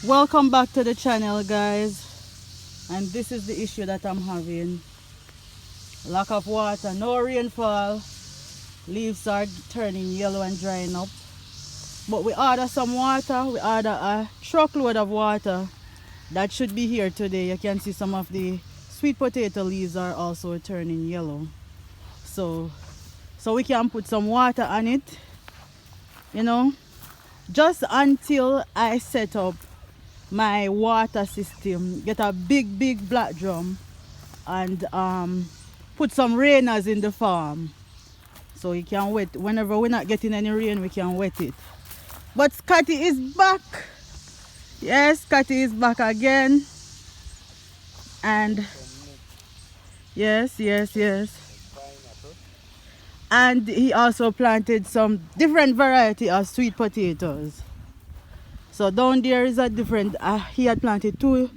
Welcome back to the channel, guys, and this is the issue that I'm having. Lack of water, no rainfall, leaves are turning yellow and drying up. But we order some water, we order a truckload of water that should be here today. You can see some of the sweet potato leaves are also turning yellow. So we can put some water on it, you know, just until I set up my water system, get a big black drum and put some rainers in the farm so you can wet. Whenever we're not getting any rain, we can wet it. But Scotty is back. Yes, Scotty is back again. And yes. And he also planted some different variety of sweet potatoes. So down there is a different, he had planted 2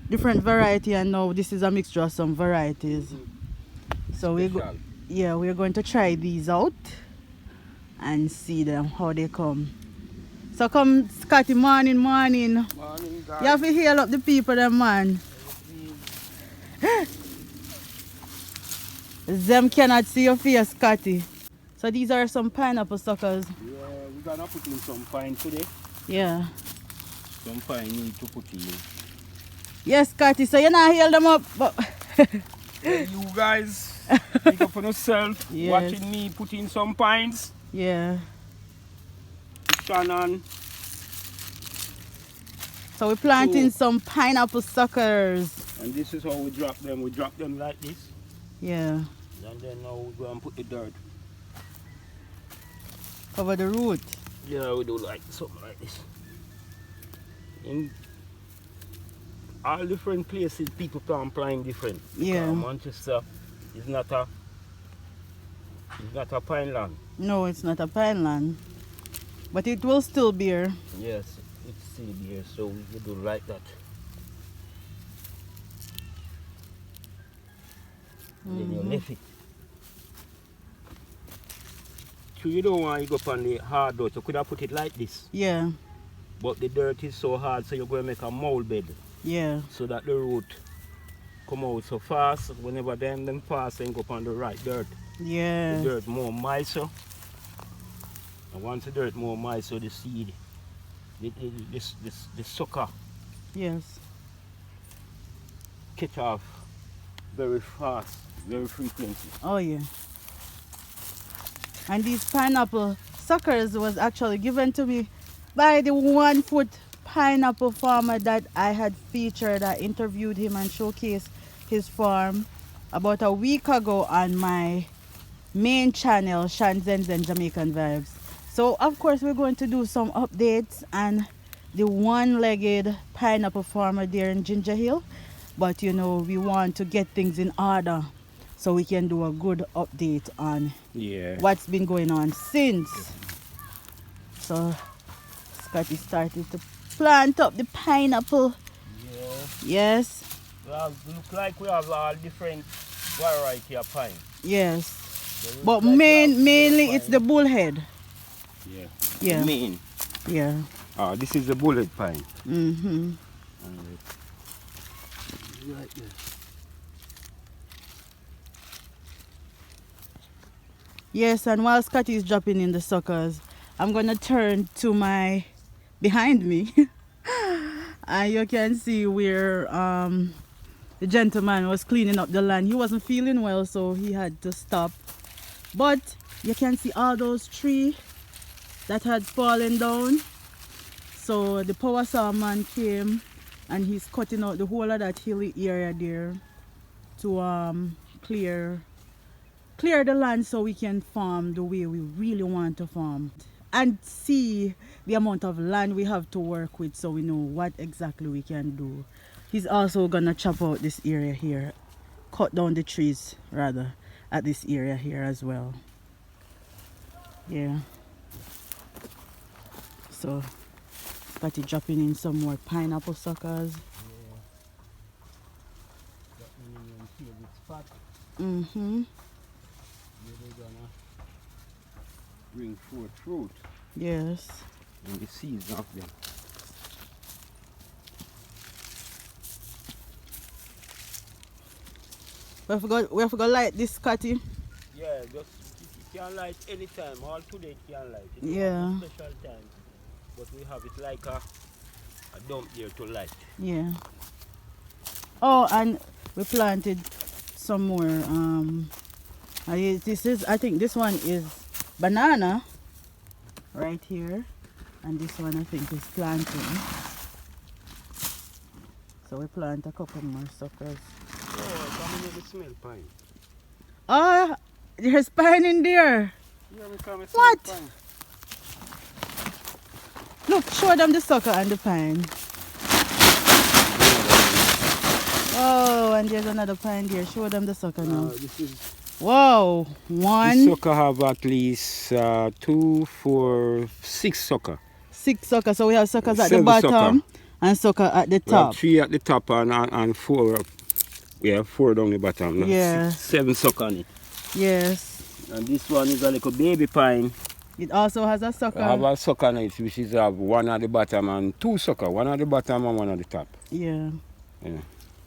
different variety, and now this is a mixture of some varieties. So we're going to try these out and see them how they come. So come Scotty, morning. Morning, guys. You have to heal up the people them, man. Them cannot see your face, Scotty. So these are some pineapple suckers. Yeah, we're gonna put in some pine today. Yeah. Some pine need to put in. Yes, Scotty, so you're not heal them up, but Hey, you guys, think up on yourself, Yes. watching me put in some pines. yeah. Shannon. So we're planting some pineapple suckers. And this is how we drop them. We drop them like this. Yeah. And then now we go and put the dirt. Cover the root. Yeah, we do like something like this. In all different places, people plant different. Yeah. Manchester is not a pine land. No, it's not a pineland. But it will still bear. Yes, it's still here, so we do like that. Then you lift it. So you don't want to go up on the hard dirt, you could have put it like this. Yeah. But the dirt is so hard, so you're going to make a mold bed. Yeah. So that the root come out so fast. Whenever them pass and go up on the right dirt. Yeah. The dirt more moisture. And once the dirt more moisture, the seed, the sucker Yes. catch off very fast, very frequently. Oh yeah. And these pineapple suckers was actually given to me by the 1 foot pineapple farmer that I had featured. I interviewed him and showcased his farm about a week ago on my main channel, Shan Zenzen Jamaican Vibes. So of course we're going to do some updates on the one-legged pineapple farmer there in Ginger Hill. But you know, we want to get things in order so we can do a good update on what's been going on since. So Scotty started to plant up the pineapple. Yeah. Yes. Well, look like we have all different variety of pine. Yes. So But like mainly it's the bullhead. Yeah. Yeah. Main. Yeah. This is the bullet pine. Mm-hmm. Like this. Yes, and while Scotty is dropping in the suckers, I'm gonna turn to my behind me. And you can see where the gentleman was cleaning up the land. He wasn't feeling well, so he had to stop. But you can see all those trees that had fallen down. So the power saw man came and he's cutting out the whole of that hilly area there to clear the land so we can farm the way we really want to farm and see the amount of land we have to work with so we know what exactly we can do. He's also gonna chop out this area here, cut down the trees rather at this area here as well. Yeah. So Scotty dropping in some more pineapple suckers. Mm-hmm. They're gonna bring forth fruit Yes. in the season of them. We have to go light this Scotty. Yeah, just it can light anytime. All today it can light. It Yeah. have a special time. But we have it like a dump here to light. Yeah. Oh, and we planted some more. This is, I think this one is banana right here, and this one I think is plantain. So we plant a couple more suckers. Oh, come in the smell pine. Oh, there's pine in there. Yeah, we come and What? smell pine. Look, show them the sucker and the pine. Oh, and there's another pine there. Show them the sucker now. This is Whoa, this one, sucker have at least 2, 4, 6 sucker. 6 suckers. So we have suckers at the 7 bottom and sucker at the We have top. 3 at the top and 4 up. Yeah, 4 down the bottom. Yeah. 7 sucker on it. Yes. And this one is a little baby pine. It also has a sucker. I have a sucker on it, which is have 1 at the bottom and 2 sucker. 1 at the bottom and 1 at the top. Yeah. Yeah.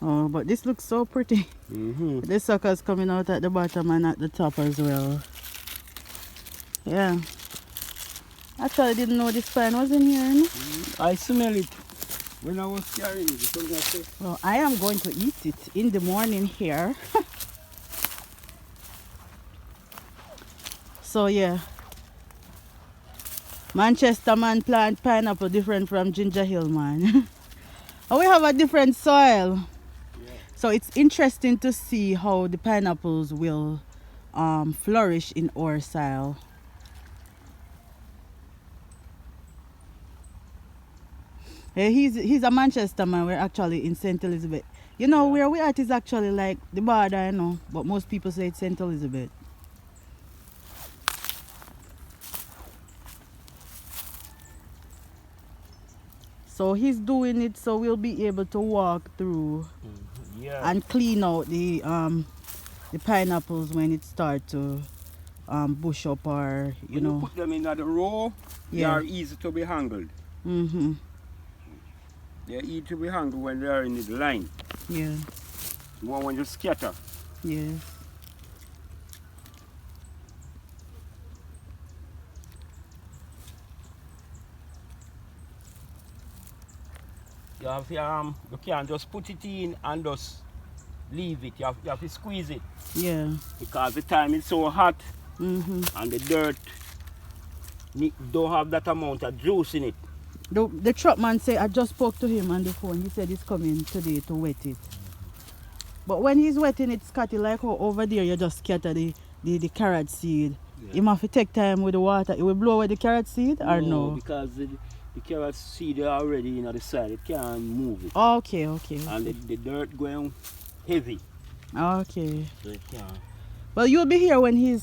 Oh, but this looks so pretty. The suckers coming out at the bottom and at the top as well. Yeah. Actually, I didn't know this pine was in here. No? I smell it when I was carrying it. Something I say. Well, I am going to eat it in the morning here. So yeah. Manchester man plant pineapple different from Ginger Hill man. And we have a different soil. So it's interesting to see how the pineapples will flourish in our soil. Yeah, he's a Manchester man. We're actually in St. Elizabeth. You know, where we at is actually like the border, you know, but most people say it's St. Elizabeth. So he's doing it so we'll be able to walk through and clean out the pineapples when it starts to bush up, or you when know. you put them in the row, they are easy to be handled. They are easy to be handled when they are in the line. Yeah. One when you scatter. Yes. You have you can't just put it in and just leave it. You have to squeeze it. Yeah. Because the time it's so hot And and the dirt don't have that amount of juice in it. the truck man said, I just spoke to him on the phone. He said he's coming today to wet it. But when he's wetting it, Scotty, like how over there you just scatter the carrot seed. Yeah. You have to take time with the water. It will blow away the carrot seed or no? Because the carrot seed are already in the side. It can't move it. Okay. And the dirt going heavy. Okay. So it can't. Well, you'll be here when he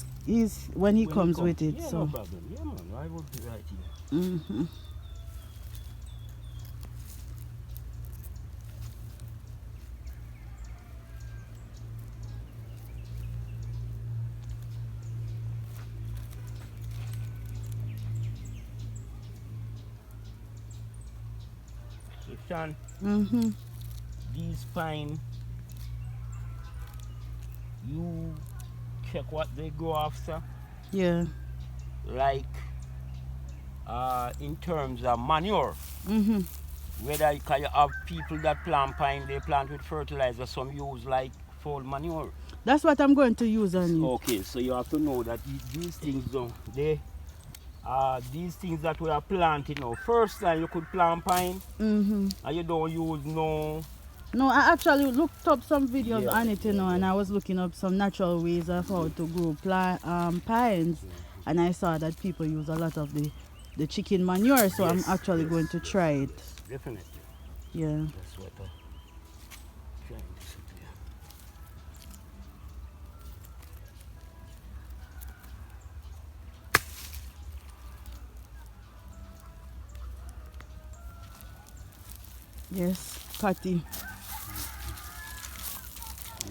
comes with it. Yeah, So. no problem. Yeah, man. I will be right here. So, Shan, these pine, you check what they go after. Yeah. Like in terms of manure. Whether you have people that plant pine, they plant with fertilizer, some use like full manure. That's what I'm going to use on it. Okay, so you have to know that these things don't, these things that we are planting now, first time you could plant pine and you don't use no. No, I actually looked up some videos on it, you know, and I was looking up some natural ways of how to grow pines, and I saw that people use a lot of the chicken manure, so I'm actually going to try it. Definitely. Yeah. That's what I'm trying to say to you. Yes, Patty.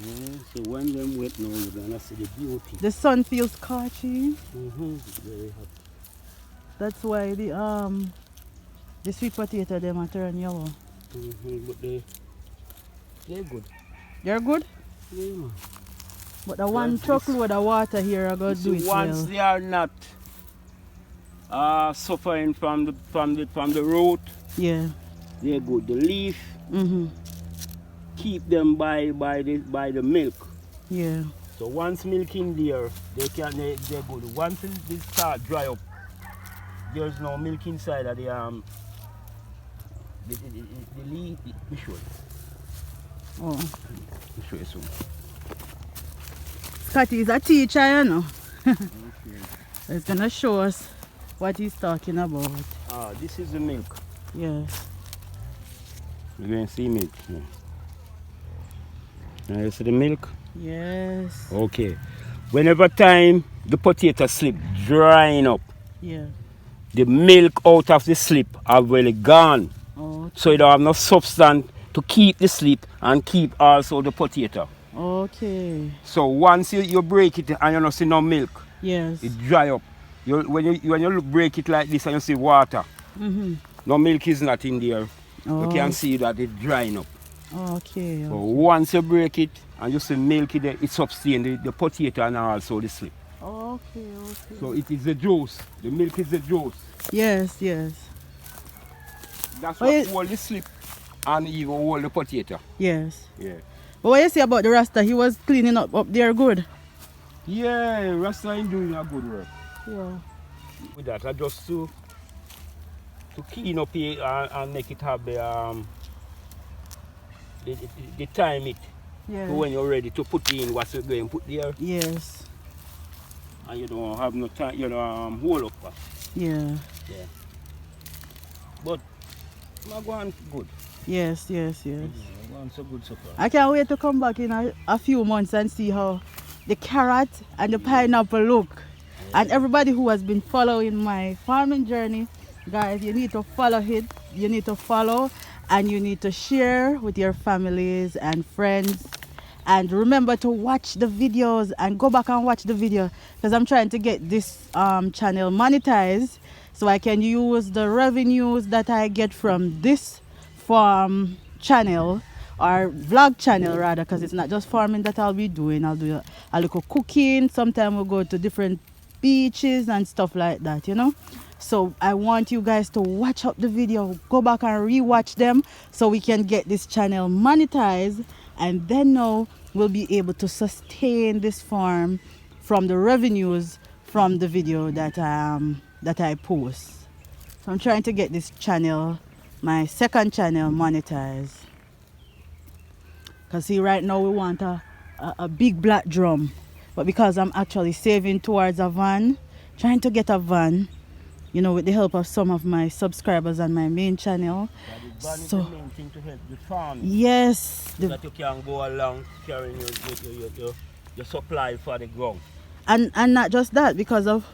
Yeah, so when them wet now, you're gonna see the beauty. The sun feels scorching. It's very hot. That's why the sweet potato them are turn yellow. But they're good. They're good? Yeah, man. But the one truckload of water here I gotta do it once well. they are not suffering from the root, Yeah. they're good. The leaf, keep them by the milk. Yeah. So once milk in there, they're good. Once they start dry up, there's no milk inside of the leaf. Let me show you. Oh. Let me show you something. Scotty is a teacher, you know. He's gonna show us what he's talking about. This is the milk. Yes. You can see milk here. Now you see the milk? Yes. Okay. Whenever time the potato slip drying up, Yeah. the milk out of the slip are really gone. Okay. So you don't have no substance to keep the slip and keep also the potato. Okay. So once you break it and you don't see no milk, Yes. it dry up. When you break it like this and you see water, no milk is not in there. You can see that it's drying up. Okay. So once you break it and you see milk in there, it sustains the potato and also the slip. Okay. Okay. So it is the juice. The milk is the juice. Yes. Yes. That's what hold the slip and even hold the potato. Yes. Yeah. But what you say about the Rasta? He was cleaning up there good. Yeah, Rasta is doing a good work. Yeah. With that, I just to clean up here and make it have the time it. Yeah. So when you're ready to put in what you're going to put there. Yes. And you don't have no time, you know, hold up. Yeah. Yeah. But I'm going good. Yes. Yes. Yes. I'm going so good so far. I can't wait to come back in a few months and see how the carrot and the pineapple look. And everybody who has been following my farming journey, guys, you need to follow it. You need to follow and you need to share with your families and friends. And remember to watch the videos and go back and watch the video, because I'm trying to get this channel monetized so I can use the revenues that I get from this farm channel, or vlog channel rather, because it's not just farming that I'll be doing. I'll do a little cooking. Sometimes we'll go to different beaches and stuff like that, you know. So I want you guys to watch up the video, go back and re-watch them so we can get this channel monetized, and then now we'll be able to sustain this farm from the revenues from the video that I post. So I'm trying to get this channel, my second channel, monetized. Because see, right now we want a big black drum, but because I'm actually saving towards a van, trying to get a van, you know, with the help of some of my subscribers on my main channel. So is the main thing to help the farm. Yes. So that you can go along carrying your supply for the ground. And not just that, because of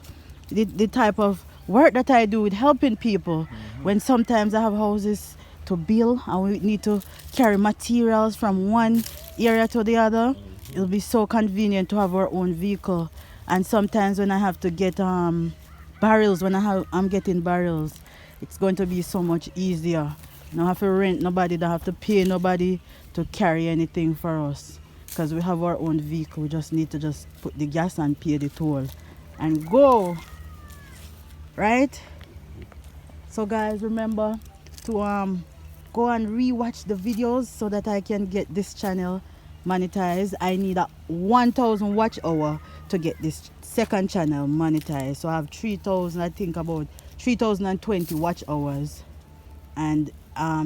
the type of work that I do with helping people. When sometimes I have houses to build and we need to carry materials from one area to the other, it'll be so convenient to have our own vehicle. And sometimes when I have to get barrels, I'm getting barrels, it's going to be so much easier. Don't have to rent nobody, don't have to pay nobody to carry anything for us, because we have our own vehicle. We just need to just put the gas and pay the toll and go, right? So guys, remember to go and re-watch the videos so that I can get this channel monetized. I need a 1,000 watch hour to get this second channel monetized. So I have 3,000, I think about 3,020 watch hours, and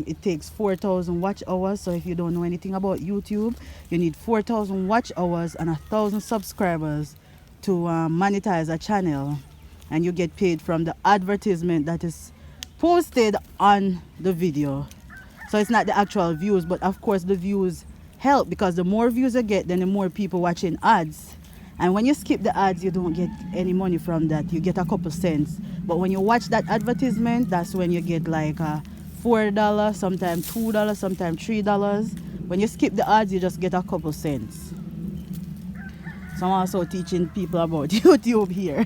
it takes 4,000 watch hours. So if you don't know anything about YouTube, you need 4,000 watch hours and 1,000 subscribers to monetize a channel, and you get paid from the advertisement that is posted on the video. So it's not the actual views, but of course the views help, because the more views you get, then the more people watching ads. And when you skip the ads, you don't get any money from that. You get a couple cents. But when you watch that advertisement, that's when you get like $4, sometimes $2, sometimes $3. When you skip the ads, you just get a couple cents. So I'm also teaching people about YouTube here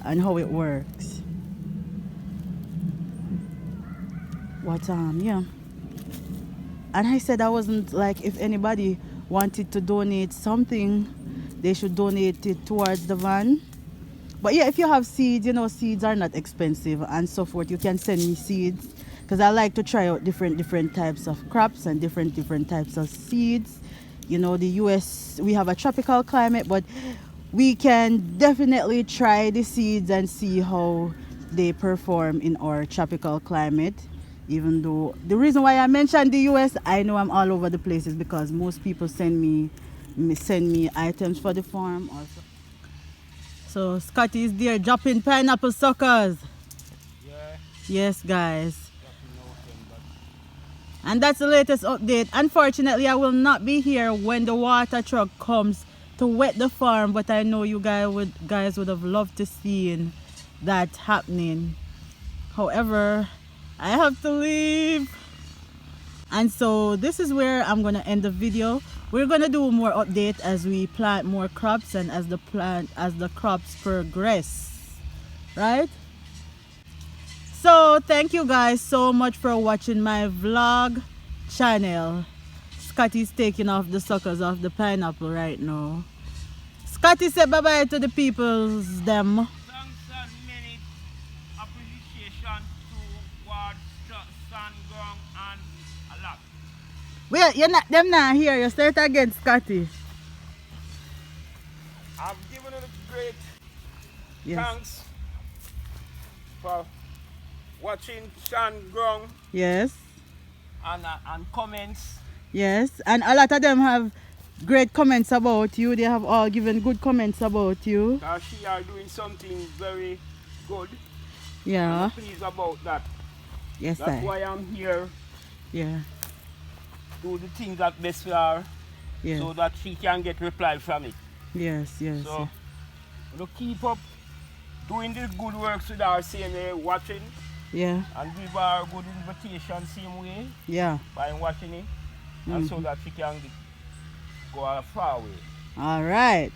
and how it works. But yeah. And I said I wasn't like, if anybody wanted to donate something they should donate it towards the van. But yeah, if you have seeds, you know, seeds are not expensive and so forth. You can send me seeds because I like to try out different types of crops and different types of seeds. You know, the US, we have a tropical climate, but we can definitely try the seeds and see how they perform in our tropical climate. Even though the reason why I mentioned the US, I know I'm all over the place is because most people send me items for the farm also. So Scotty is there dropping pineapple suckers. Yeah. Yes, guys. And that's the latest update. Unfortunately, I will not be here when the water truck comes to wet the farm, but I know you guys would have loved to see that happening. However, I have to leave. And so this is where I'm gonna end the video. We're gonna do more update as we plant more crops and as the crops progress, right? So thank you guys so much for watching my vlog channel. Scotty's taking off the suckers off the pineapple right now. Scotty said bye bye to the peoples them. Thanks and many appreciation towards Shan Zenzen and a lot. Well, you're not them now here. You start again, Scotty. I've given it a great Yes. thanks for watching Shan Zenzen Yes. and comments. Yes. And a lot of them have great comments about you. They have all given good comments about you. She are doing something very good. Yeah. I'm pleased about that. Yes, That's I. why I'm here. Yeah. Do the things that best for her, Yeah. so that she can get reply from it. Yes. Yes. So, to keep up doing the good works with our same way, watching, Yeah. and give her a good invitation same way Yeah. by watching it, and so that she can go a far way. All right.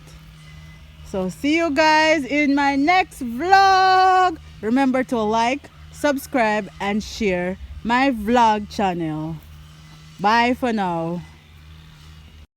So see you guys in my next vlog. Remember to like, subscribe, and share my vlog channel. Bye for now.